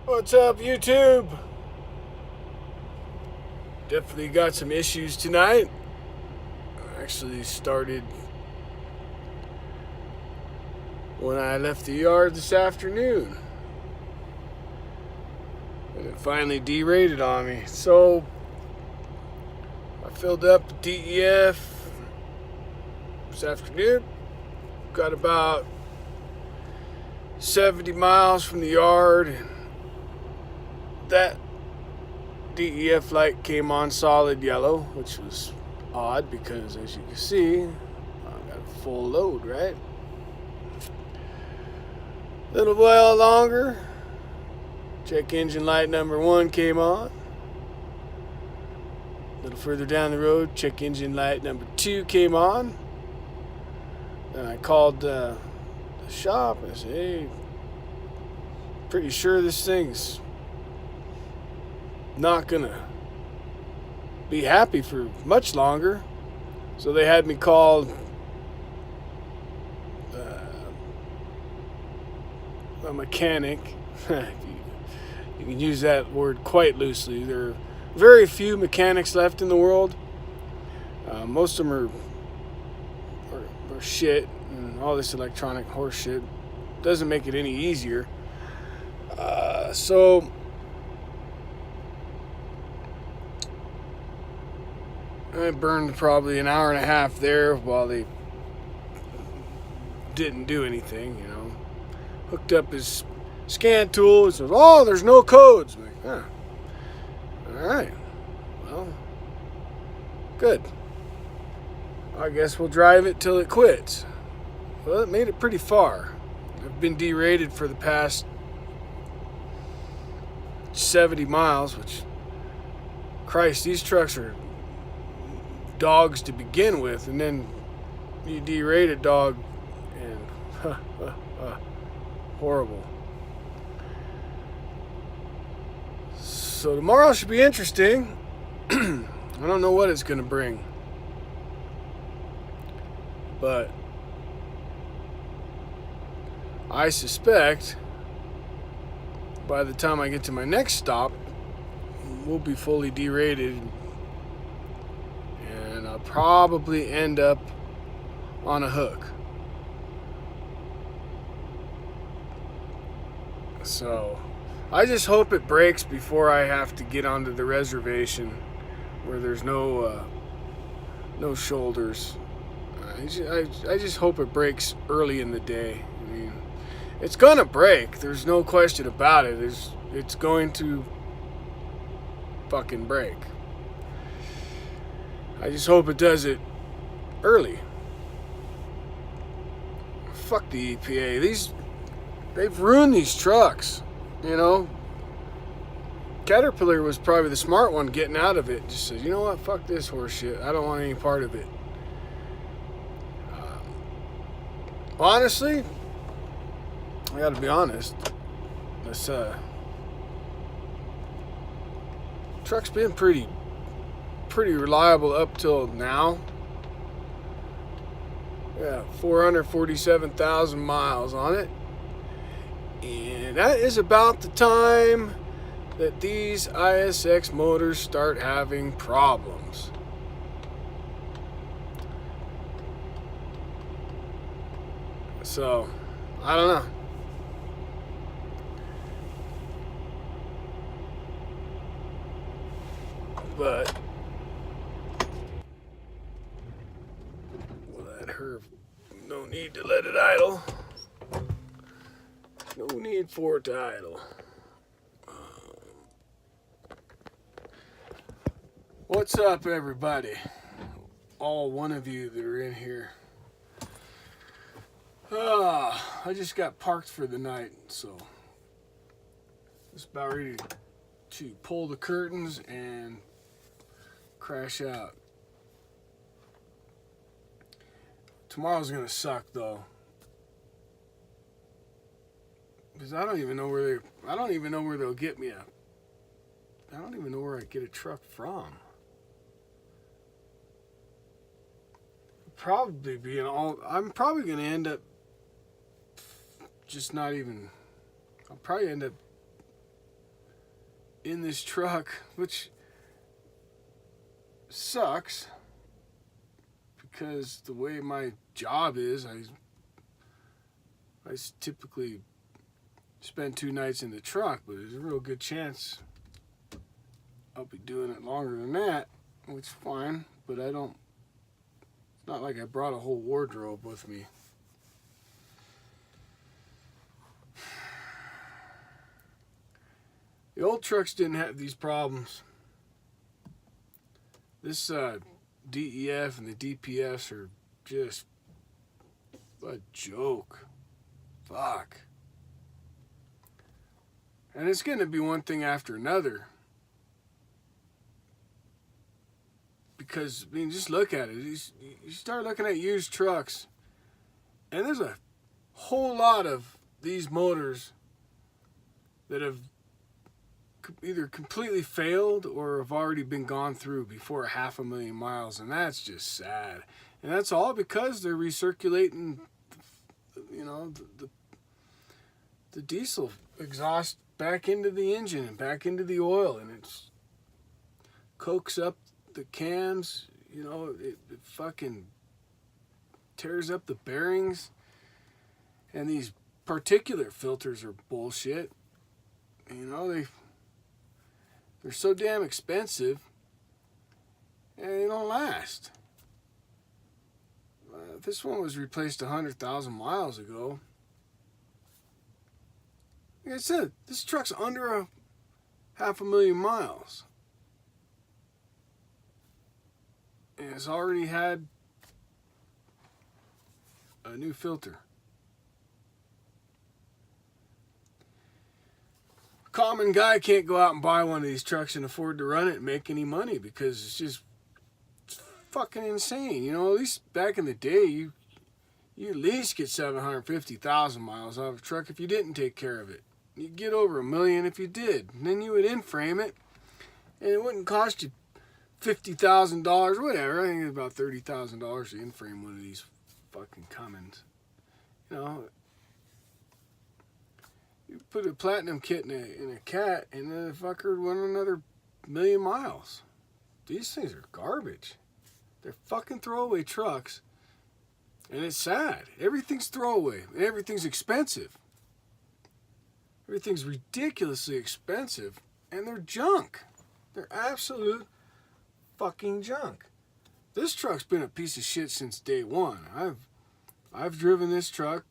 What's up, YouTube? Definitely got some issues tonight. I actually started when I left the yard this afternoon. And it finally derated on me. So I filled up DEF this afternoon. Got about 70 miles from the yard. That DEF light came on solid yellow, which was odd because, as you can see, I got a full load, right? Little while longer, check engine light number 1 came on. A little further down the road, check engine light number 2 came on. And I called the shop and I said, hey, pretty sure this thing's not gonna be happy for much longer. So they had me call a mechanic. You can use that word quite loosely. There are very few mechanics left in the world. Most of them are shit, and all this electronic horse shit doesn't make it any easier. So I burned probably an hour and a half there while they didn't do anything, you know. Hooked up his scan tool and says, oh, there's no codes. I'm like, huh. Alright. Well, good. I guess we'll drive it till it quits. Well, it made it pretty far. I've been derated for the past 70 miles, which, Christ, these trucks are dogs to begin with, and then you derate a dog and horrible. So tomorrow should be interesting. I don't know what it's going to bring, but I suspect by the time I get to my next stop, we'll be fully derated, and I'll probably end up on a hook. So I just hope it breaks before I have to get onto the reservation where there's no shoulders. I just hope it breaks early in the day. I mean, it's gonna break. There's no question about it. It's going to fucking break. I just hope it does it early. Fuck the EPA. They've ruined these trucks, you know. Caterpillar was probably the smart one getting out of it. Just said, you know what, fuck this horse shit. I don't want any part of it. Honestly, I gotta be honest. This truck's been pretty reliable up till now. Yeah, 447,000 miles on it. And that is about the time that these ISX motors start having problems. So, I don't know. But let her, no need to let it idle. No need for it to idle. What's up, everybody? All one of you that are in here. I just got parked for the night, so just about ready to pull the curtains and crash out. Tomorrow's gonna suck, though. Because I don't even know where they'll get me I don't even know where I get a truck from. Probably being I'm probably gonna end up just not even. I'll probably end up in this truck, which sucks because the way my job is, I typically spend 2 nights in the truck, but there's a real good chance I'll be doing it longer than that, which is fine, but it's not like I brought a whole wardrobe with me. The old trucks didn't have these problems. This DEF and the DPFs are just a joke. Fuck. And it's going to be one thing after another. Because, I mean, just look at it. You start looking at used trucks, and there's a whole lot of these motors that have either completely failed or have already been gone through before 500,000 miles, and that's just sad. And that's all because they're recirculating, you know, the diesel exhaust back into the engine and back into the oil, and it cokes up the cams, you know, it fucking tears up the bearings, and these particulate filters are bullshit. You know, they're so damn expensive, and they don't last. This one was replaced 100,000 miles ago. Like I said, this truck's under 500,000 miles. And it's already had a new filter. A common guy can't go out and buy one of these trucks and afford to run it and make any money because it's fucking insane. You know, at least back in the day, you at least get 750,000 miles out of a truck if you didn't take care of it. You'd get over 1 million if you did. And then you would in-frame it, and it wouldn't cost you $50,000, whatever. I think it's about $30,000 to in-frame one of these fucking Cummins. You know, you put a platinum kit in a cat, and the fucker would run another 1 million miles. These things are garbage. They're fucking throwaway trucks, and it's sad. Everything's throwaway, and everything's expensive. Everything's ridiculously expensive, and they're junk. They're absolute fucking junk. This truck's been a piece of shit since day one. I've driven this truck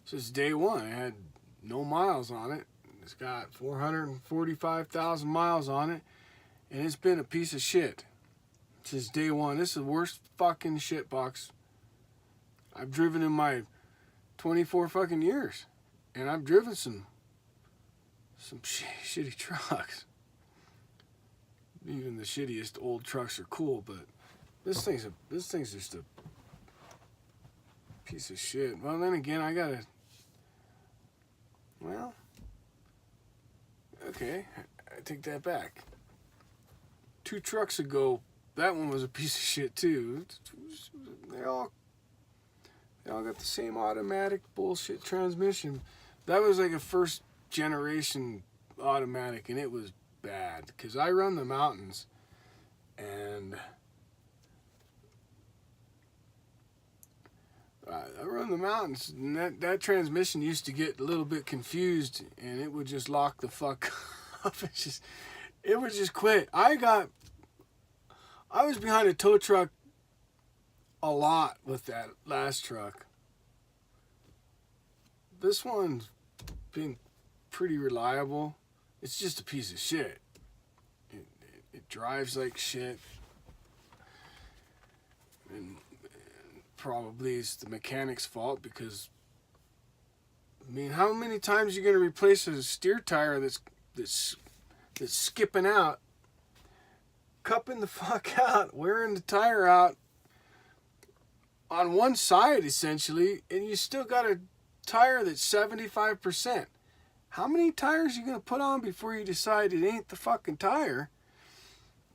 since day one. It had no miles on it. It's got 445,000 miles on it, and it's been a piece of shit since day one. This is the worst fucking shit box I've driven in my 24 fucking years. And I've driven some shitty trucks. Even the shittiest old trucks are cool, but this thing's just a piece of shit. Well, then again, okay, I take that back. 2 trucks ago, that one was a piece of shit too. They all got the same automatic bullshit transmission. That was like a first generation automatic, and it was bad because I run the mountains, and and that transmission used to get a little bit confused, and it would just lock the fuck up. It would just quit. I was behind a tow truck a lot with that last truck. This one's been pretty reliable. It's just a piece of shit. It drives like shit. And probably it's the mechanic's fault because, I mean, how many times are you going to replace a steer tire that's skipping out, cupping the fuck out, wearing the tire out on one side essentially, and you still got a tire that's 75%. How many tires are you going to put on before you decide it ain't the fucking tire,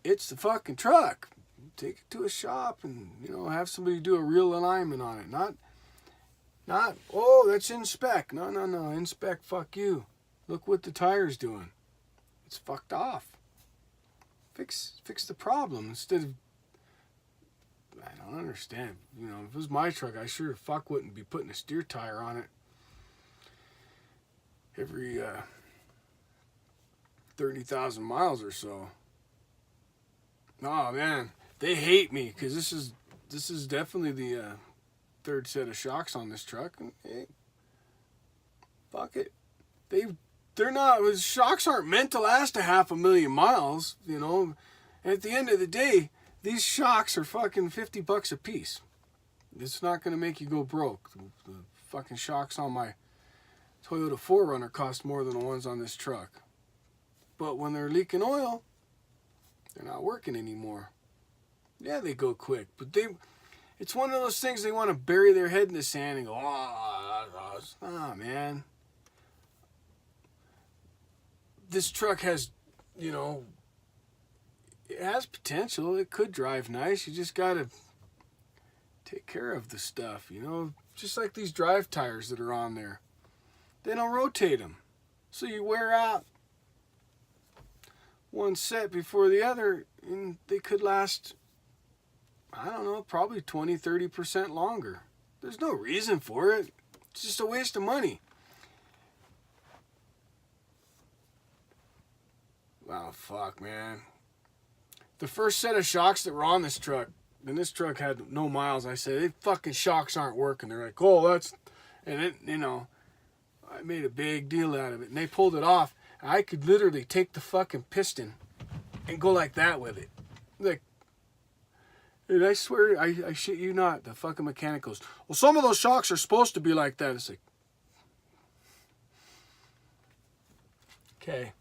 it's the fucking truck? Take it to a shop and, you know, have somebody do a real alignment on it. Not, oh, that's in spec. No, in spec, fuck you. Look what the tire's doing. It's fucked off. Fix the problem instead of... I don't understand. You know, if it was my truck, I sure fuck wouldn't be putting a steer tire on it every 30,000 miles or so. Oh man, they hate me because this is definitely the third set of shocks on this truck. And hey, fuck it, they're not. Shocks aren't meant to last 500,000 miles. You know, and at the end of the day, these shocks are fucking $50 a piece. It's not gonna make you go broke. The fucking shocks on my Toyota 4Runner cost more than the ones on this truck. But when they're leaking oil, they're not working anymore. Yeah, they go quick, but it's one of those things they want to bury their head in the sand and go, oh man. This truck has, you know, it has potential. It could drive nice. You just got to take care of the stuff, you know, just like these drive tires that are on there. They don't rotate them. So you wear out one set before the other, and they could last, I don't know, probably 20-30% longer. There's no reason for it. It's just a waste of money. Wow, fuck, man. The first set of shocks that were on this truck, and this truck had no miles, I said, "They fucking shocks aren't working." They're like, "Oh, that's..." And it, you know, I made a big deal out of it, and they pulled it off. I could literally take the fucking piston and go like that with it. Like, and I swear, I shit you not, the fucking mechanic goes, "Well, some of those shocks are supposed to be like that." It's like, okay.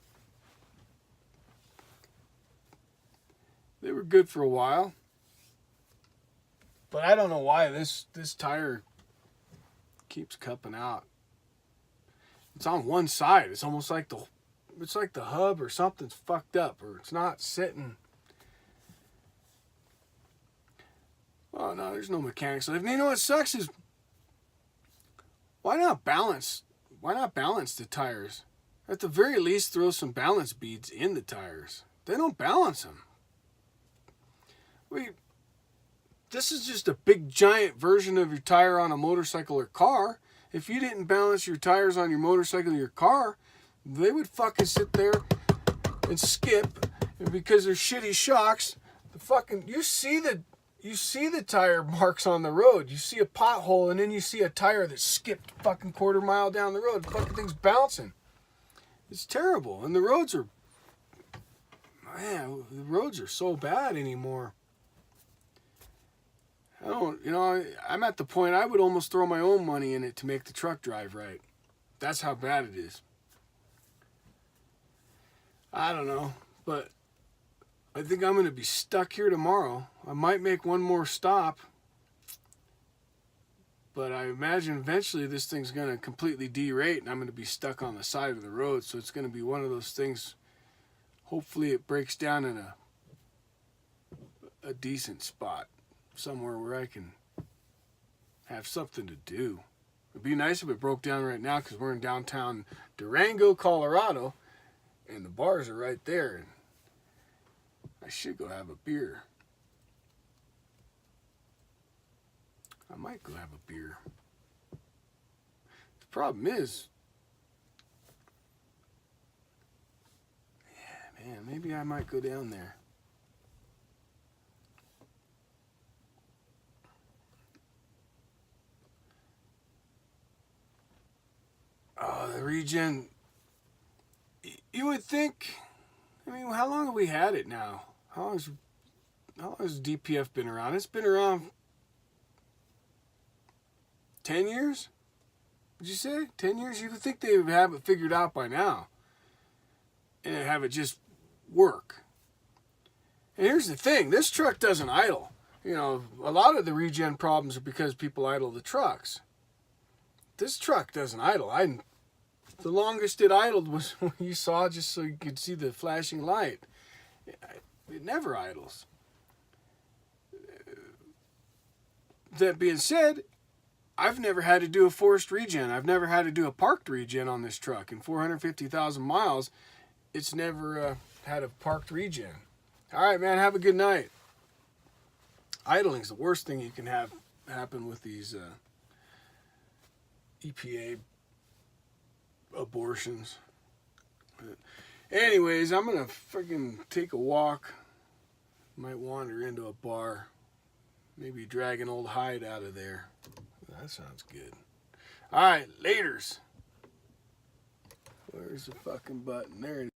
They were good for a while. But I don't know why this tire keeps cupping out. It's on one side. It's almost like the hub or something's fucked up, or it's not sitting. Oh no, there's no mechanics. And you know what sucks is, why not balance the tires? At the very least, throw some balance beads in the tires. They don't balance them. This is just a big giant version of your tire on a motorcycle or car. If you didn't balance your tires on your motorcycle or your car, they would fucking sit there and skip. And because they're shitty shocks, you see the tire marks on the road. You see a pothole, and then you see a tire that skipped fucking quarter mile down the road. The fucking thing's bouncing. It's terrible. And the roads are so bad anymore. I'm at the point I would almost throw my own money in it to make the truck drive right. That's how bad it is. I don't know, but I think I'm going to be stuck here tomorrow. I might make one more stop, but I imagine eventually this thing's going to completely derate and I'm going to be stuck on the side of the road. So it's going to be one of those things. Hopefully it breaks down in a decent spot, somewhere where I can have something to do. It'd be nice if it broke down right now, because we're in downtown Durango, Colorado, and the bars are right there. And I should go have a beer. I might go have a beer. The problem is, yeah, man, maybe I might go down there. Oh, the regen. You would think. I mean, how long have we had it now? How long has DPF been around? It's been around 10 years? Would you say 10 years? You would think they would have it figured out by now, and have it just work. And here's the thing: this truck doesn't idle. You know, a lot of the regen problems are because people idle the trucks. This truck doesn't idle. The longest it idled was when you saw, just so you could see the flashing light. It never idles. That being said, I've never had to do a forced regen. I've never had to do a parked regen on this truck. In 450,000 miles, it's never had a parked regen. All right, man, have a good night. Idling's the worst thing you can have happen with these EPA abortions. But anyways, I'm gonna freaking take a walk. Might wander into a bar. Maybe drag an old hide out of there. That sounds good. All right, laters. Where's the fucking button? There it is.